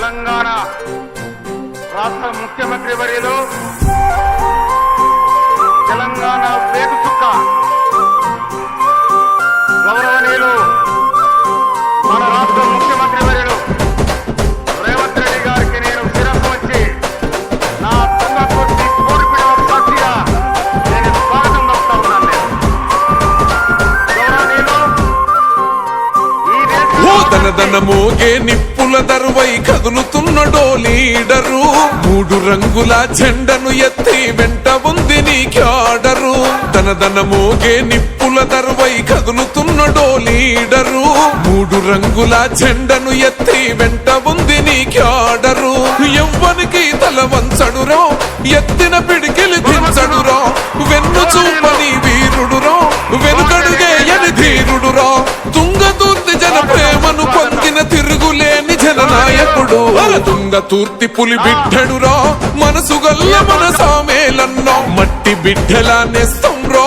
తెలంగాణ రాష్ట్ర ముఖ్యమంత్రి వర్యులు తెలంగాణ వేగు చుక్క గౌరవనీయులు మన రాష్ట్ర ముఖ్యమంత్రి వర్యులు రేవంత్ రెడ్డి గారికి నేను శిరస్సు వచ్చి నా తుంగతుర్తి కోడిపిడవ సాక్షిగా నేను స్వాగతం చెప్తా ఉన్నాను. గౌరవనీయులు దనదన మోగే నిప్పుల దరువై కదులుతున్నడో లీడరు, 3 రంగుల జెండను ఎత్తి వెంట ఉంది నీ క్యాడరు. దనదన మోగే నిప్పుల దరువై కదులుతున్నడో లీడరు, 3 రంగుల జెండను ఎత్తి వెంట ఉంది నీ క్యాడరు. ఎవ్వనికి తల వంచడురో, ఎత్తిన పిడికిలి దించడురో, వెన్ను చూపని వీరుడురో, వెనుకడుగేయని ధీరుడురో, తుంగతుర్తి జన ప్రేమను పొందిన తిరుగులేని జననాయకుడు. తుంగతుర్తి పులి బిడ్డడురా, మనసు గల్ల మన సామేలన్నో, మట్టి బిడ్డలా నెస్తం రో,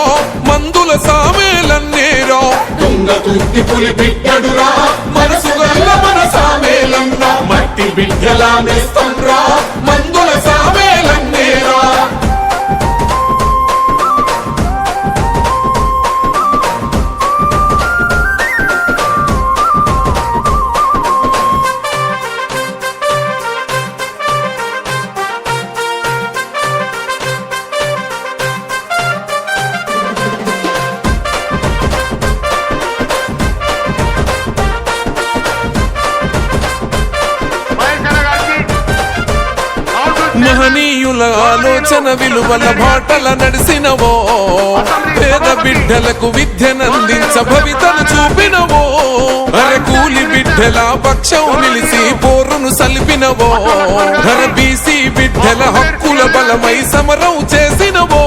మందుల సామేలన్నేరో. తుంగతుర్తి పులి బిడ్డడురా, మనసు గల్ల మన సామేలన్నో, మట్టి బిడ్డలా నెస్తం రో, మందుల సామేలన్నేరో. మహనీయుల ఆలోచన విలువల బాటల నడిసినవో, పేద బిడ్డలకు విద్యనందించ భవితను చూపినవో, అరకూలి బిడ్డల పక్షం నిలిసి పోరును సలిపినవో, బీసీ బిడ్డల హక్కుల బలమై సమరం చేసినవో,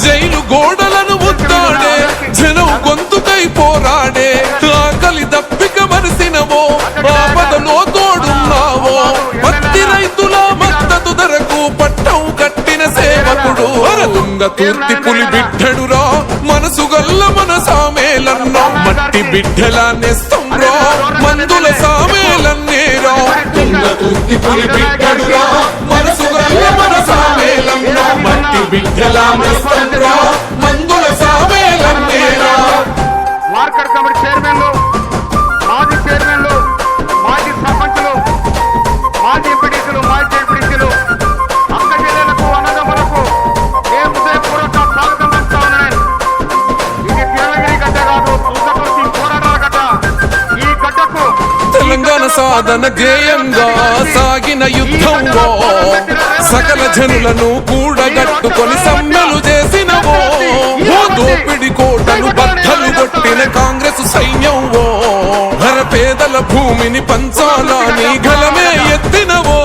జైలు గోడలను ముద్దాడే జనం గొంతుకై పోరాడే, ఆకలి దప్పిక మరిసినవో, ఆపదలో తోడున్నావో, పత్తి రైతుల మద్దతు ధరకు పట్టం కట్టిన సేవకుడు. తుంగతుర్తి పులి బిడ్డడురా, మనసు గల్ల మన సామేలన్నో, మట్టి బిడ్డలా నెస్తం రో, మందుల సామేలన్నేరో. తుంగతుర్తి పులి బిడ్డడురా, మనసు గల్ల మన సామేలన్నో, మట్టి బిడ్డలా నెస్తం రో, మందుల సామేలన్నేరో. మార్కెట్ కమిటీ చైర్మన్లు, మాజీ చైర్మన్లు, మాజీ సర్పంచులు, మాజీ ఎంపీటీసీలు, మాజీ జెడ్పీటీసీలు, అక్క చెల్లెలకు, అన్నదమ్ములకు హృదయపూర్వక స్వాగతం చెప్తా ఉన్నాను. ఇది తిరుమలగిరి గడ్డ కాదు, తుంగతుర్తి పోరాటాల గడ్డ. ఈ గడ్డకు తెలంగాణ సాధన ధ్యేయంగా సాగిన యుద్ధంలో సకల జనులను కూడగట్టుకొని సమ్మెలు చేసినవో, దోపిడి కోటను బద్దలు కొట్టిన కాంగ్రెస్ సైన్యంవో, పేదల భూమిని పంచాలని గలమే ఎత్తినవో,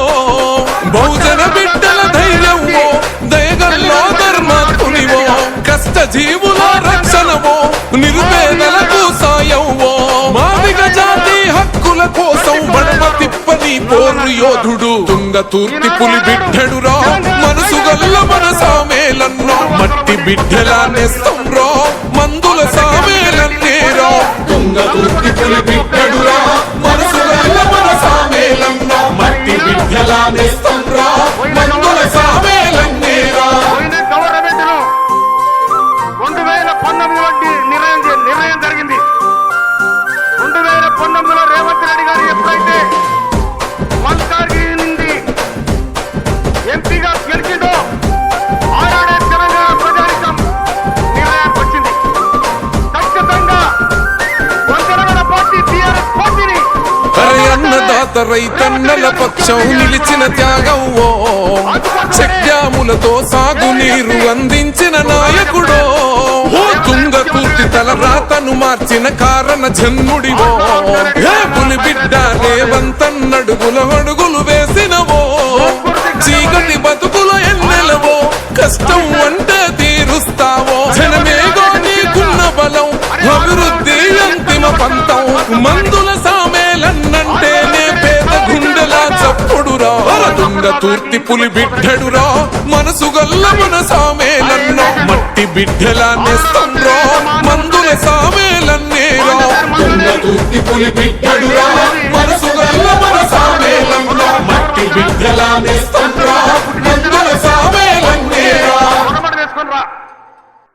బహుజన బిడ్డల ధైర్యమో, దయగల్లో ధర్మాత్మునివో, కష్ట జీవుల రక్షణవో, నిరుపేదలకు సాయంవో, మాదిగ జాతి హక్కుల కోసం బడమ తిప్పని పోరు యోధుడు. తుంగతుర్తి పులి బిడ్డడురా, మనసు గల్ల మన సామేలన్నో, మట్టి బిడ్డలా నెస్తం రో, మందుల సామేలన్నేరో. తుంగతుర్తి పులి బిడ్డడురా, మనసు గల్ల మన సామేలన్నో, మట్టి బిడ్డలా నెస్తం రో, మందుల సామేలన్నేరో. గవర్నమెంట్ 2019 వంటి నిర్ణయం జరిగింది. 2019లో రేవంత్ రెడ్డి గారు ఎప్పుడైతే మల్కాజ్గిరి నుండి ఎంపీగా గెలిచిందో, ఆనాడే తెలంగాణ ప్రజానికం నిర్ణయానికి వచ్చింది. ఖచ్చితంగా వందరగడ పార్టీ టీఆర్ఎస్ పార్టీని అన్నదాత రైతన్నల పక్షం నిలిచిన త్యాగంవో, చెక్యాములతో సాగునీరు అందించిన నాయకుడో, తుంగతుర్తి తల రాతను మార్చిన కారణ జన్ముడివో, పులి బిడ్డ రేవంతన్నడుగుల అడుగులు వేసినవో, చీకటి బతుకుల ఎన్నెలవో, కష్టం అంటే తీరుస్తావో, జనమేగో నీకున్న బలం, అభివృద్ధి అంతిమ పంతం, మందుల సామేలన్నంటేనే పేద గుండెలా చప్పుడురా. తుంగతుర్తి పులి బిడ్డడురా, మనసు గల్ల మన సామేలన్నో, మట్టి బిడ్డలా నెస్తం రో, మందుల సామేలన్నేరో. తుంగతుర్తి పులి బిడ్డడురా, మనసు గల్ల మన సామేలన్నో, నేస్తం